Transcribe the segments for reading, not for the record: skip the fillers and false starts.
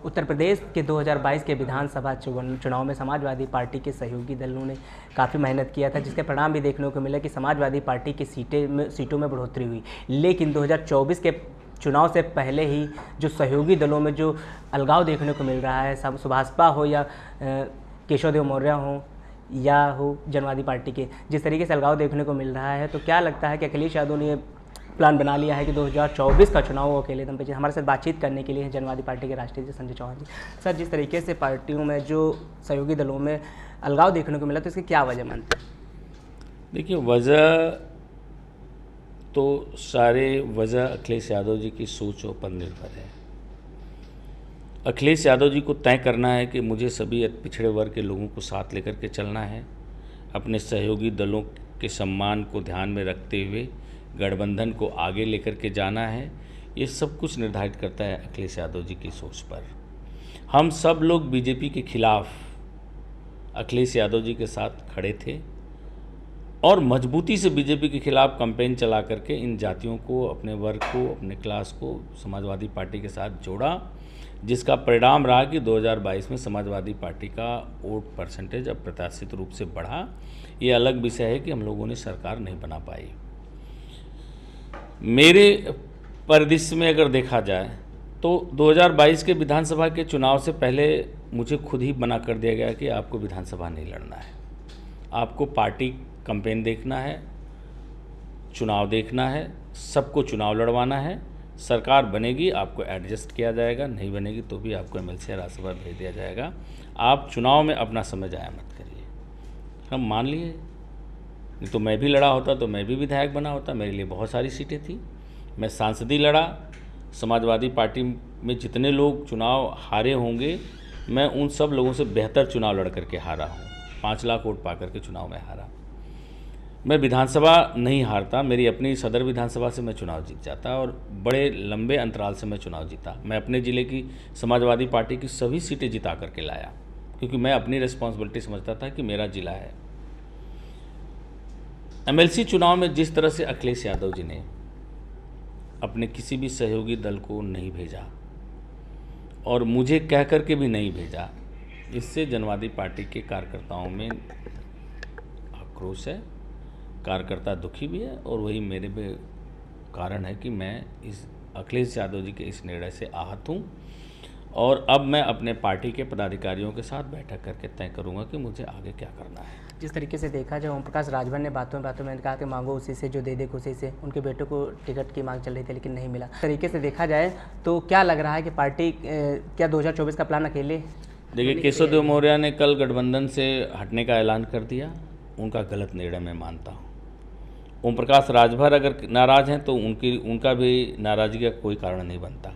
उत्तर प्रदेश के 2022 के विधानसभा चुनाव में समाजवादी पार्टी के सहयोगी दलों ने काफ़ी मेहनत किया था, जिसके परिणाम भी देखने को मिला कि समाजवादी पार्टी की सीटों में बढ़ोतरी हुई। लेकिन 2024 के चुनाव से पहले ही जो सहयोगी दलों में जो अलगाव देखने को मिल रहा है, सब सुभाषपा हो या केशव देव मौर्य हो या हो जनवादी पार्टी के, जिस तरीके से अलगाव देखने को मिल रहा है, तो क्या लगता है कि अखिलेश यादव ने प्लान बना लिया है कि 2024 का चुनाव वो अकेले दम पे हमारे साथ बातचीत करने के लिए जनवादी पार्टी के राष्ट्रीय अध्यक्ष संजय चौहान जी। सर, जिस तरीके से पार्टियों में जो सहयोगी दलों में अलगाव देखने को मिला, तो इसकी क्या वजह मानते हैं? देखिए, वजह तो सारे वजह अखिलेश यादव जी की सोच पर निर्भर है। अखिलेश यादव जी को तय करना है कि मुझे सभी पिछड़े वर्ग के लोगों को साथ लेकर के चलना है, अपने सहयोगी दलों के सम्मान को ध्यान में रखते हुए गठबंधन को आगे लेकर के जाना है। ये सब कुछ निर्धारित करता है अखिलेश यादव जी की सोच पर। हम सब लोग बीजेपी के खिलाफ अखिलेश यादव जी के साथ खड़े थे और मजबूती से बीजेपी के खिलाफ कैंपेन चला करके इन जातियों को, अपने वर्ग को, अपने क्लास को समाजवादी पार्टी के साथ जोड़ा, जिसका परिणाम रहा कि 2022 में समाजवादी पार्टी का वोट परसेंटेज अप्रत्याशित रूप से बढ़ा। ये अलग विषय है कि हम लोगों ने सरकार नहीं बना पाई। मेरे परिदृश्य में अगर देखा जाए तो 2022 के विधानसभा के चुनाव से पहले मुझे खुद ही मना कर दिया गया कि आपको विधानसभा नहीं लड़ना है, आपको पार्टी कैंपेन देखना है, चुनाव देखना है, सबको चुनाव लड़वाना है। सरकार बनेगी आपको एडजस्ट किया जाएगा, नहीं बनेगी तो भी आपको एमएलसी राज्यसभा भेज दिया जाएगा। आप चुनाव में अपना समय जाया मत करिए। हम मान लिए, नहीं तो मैं भी लड़ा होता तो मैं भी विधायक बना होता, मेरे लिए बहुत सारी सीटें थी। मैं सांसदी लड़ा, समाजवादी पार्टी में जितने लोग चुनाव हारे होंगे मैं उन सब लोगों से बेहतर चुनाव लड़ करके हारा हूँ। 5 लाख वोट पा करके चुनाव में हारा। मैं विधानसभा नहीं हारता, मेरी अपनी सदर विधानसभा से मैं चुनाव जीत जाता और बड़े लंबे अंतराल से मैं चुनाव जीता। मैं अपने ज़िले की समाजवादी पार्टी की सभी सीटें जिता करके लाया, क्योंकि मैं अपनी रिस्पॉन्सिबिलिटी समझता था कि मेरा ज़िला है। एमएलसी चुनाव में जिस तरह से अखिलेश यादव जी ने अपने किसी भी सहयोगी दल को नहीं भेजा और मुझे कह कर के भी नहीं भेजा, इससे जनवादी पार्टी के कार्यकर्ताओं में आक्रोश है, कार्यकर्ता दुखी भी है और वही मेरे पे कारण है कि मैं इस अखिलेश यादव जी के इस निर्णय से आहत हूँ। और अब मैं अपने पार्टी के पदाधिकारियों के साथ बैठक करके तय करूंगा कि मुझे आगे क्या करना है। जिस तरीके से देखा जाए, ओम प्रकाश राजभर ने बातों में कहा कि मांगो उसी से जो दे दे खुशी से। उनके बेटे को टिकट की मांग चल रही थी लेकिन नहीं मिला। इस तरीके से देखा जाए तो क्या लग रहा है कि पार्टी क्या 2024 का प्लान अकेले? देखिए, केशव देव मौर्य ने कल गठबंधन से हटने का ऐलान कर दिया, उनका गलत निर्णय मैं मानता हूँ। ओम प्रकाश राजभर अगर नाराज़ हैं तो उनका भी नाराज़गी का कोई कारण नहीं बनता।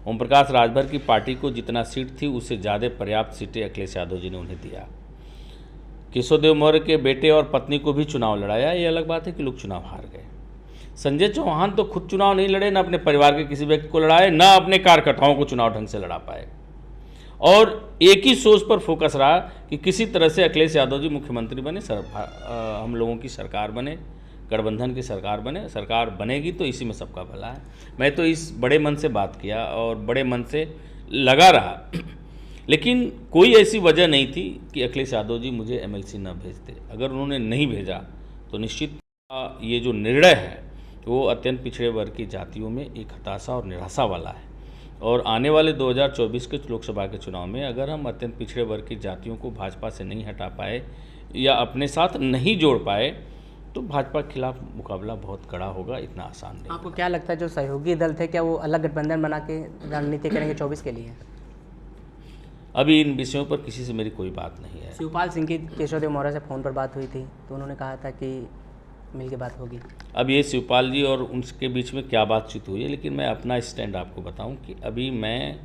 ओम प्रकाश राजभर की पार्टी को जितना सीट थी उससे ज़्यादा पर्याप्त सीटें अखिलेश यादव जी ने उन्हें दिया। केशव देव मौर्य के बेटे और पत्नी को भी चुनाव लड़ाया, ये अलग बात है कि लोग चुनाव हार गए। संजय चौहान तो खुद चुनाव नहीं लड़े, न अपने परिवार के किसी व्यक्ति को लड़ाए, न अपने कार्यकर्ताओं को चुनाव ढंग से लड़ा पाए और एक ही सोच पर फोकस रहा कि किसी तरह से अखिलेश यादव जी मुख्यमंत्री बने, हम लोगों की सरकार बने, गठबंधन की सरकार बने। सरकार बनेगी तो इसी में सबका भला है। मैं तो इस बड़े मन से बात किया और बड़े मन से लगा रहा, लेकिन कोई ऐसी वजह नहीं थी कि अखिलेश यादव जी मुझे एमएलसी न भेजते। अगर उन्होंने नहीं भेजा तो निश्चित ये जो निर्णय है वो अत्यंत पिछड़े वर्ग की जातियों में एक हताशा और निराशा वाला है। और आने वाले 2024 के लोकसभा के चुनाव में अगर हम अत्यंत पिछड़े वर्ग की जातियों को भाजपा से नहीं हटा पाए या अपने साथ नहीं जोड़ पाए तो भाजपा के खिलाफ मुकाबला बहुत कड़ा होगा, इतना आसान नहीं। आपको क्या लगता है जो सहयोगी दल थे क्या वो अलग गठबंधन बना के रणनीति करेंगे 24 के लिए? अभी इन विषयों पर किसी से मेरी कोई बात नहीं है। शिवपाल सिंह की केशव देव मौर्य से फ़ोन पर बात हुई थी तो उन्होंने कहा था कि मिल के बात होगी। अब ये शिवपाल जी और उनके बीच में क्या बातचीत हुई है, लेकिन मैं अपना स्टैंड आपको बताऊं कि अभी मैं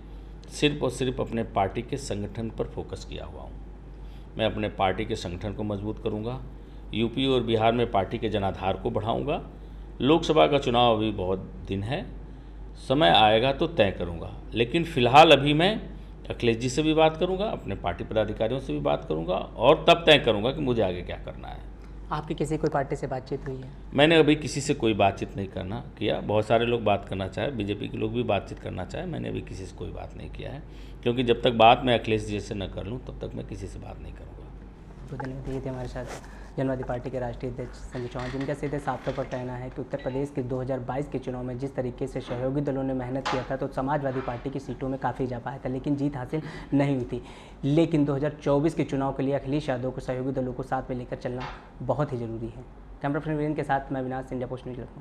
सिर्फ और सिर्फ अपने पार्टी के संगठन पर फोकस किया हुआ हूं। मैं अपने पार्टी के संगठन को मजबूत करूंगा, यूपी और बिहार में पार्टी के जनाधार को बढ़ाऊंगा। लोकसभा का चुनाव अभी बहुत दिन है, समय आएगा तो तय करूंगा, लेकिन फ़िलहाल अभी मैं अखिलेश जी से भी बात करूंगा, अपने पार्टी पदाधिकारियों से भी बात करूंगा और तब तय करूंगा कि मुझे आगे क्या करना है। आपकी किसी कोई पार्टी से बातचीत हुई है? मैंने अभी किसी से कोई बातचीत नहीं करना किया। बहुत सारे लोग बात करना चाहे, बीजेपी के लोग भी बातचीत करना चाहे, मैंने अभी किसी से कोई बात नहीं किया है, क्योंकि जब तक बात मैं अखिलेश जी से न कर लूँ तब तक मैं किसी से बात नहीं करूँगा। तो धन्यवाद। ये थे हमारे साथ जनवादी पार्टी के राष्ट्रीय अध्यक्ष संजय चौहान, जिनका सीधे साफ तौर पर कहना है कि उत्तर प्रदेश के 2022 के चुनाव में जिस तरीके से सहयोगी दलों ने मेहनत किया था तो समाजवादी पार्टी की सीटों में काफ़ी इजाफा आया था, लेकिन जीत हासिल नहीं हुई थी। लेकिन 2024 के चुनाव के लिए अखिलेश यादव को सहयोगी दलों को साथ में लेकर चलना बहुत ही ज़रूरी है। कैमरा पर्सन वीरेंद्र के साथ मैं Avinash, India post news Lucknow.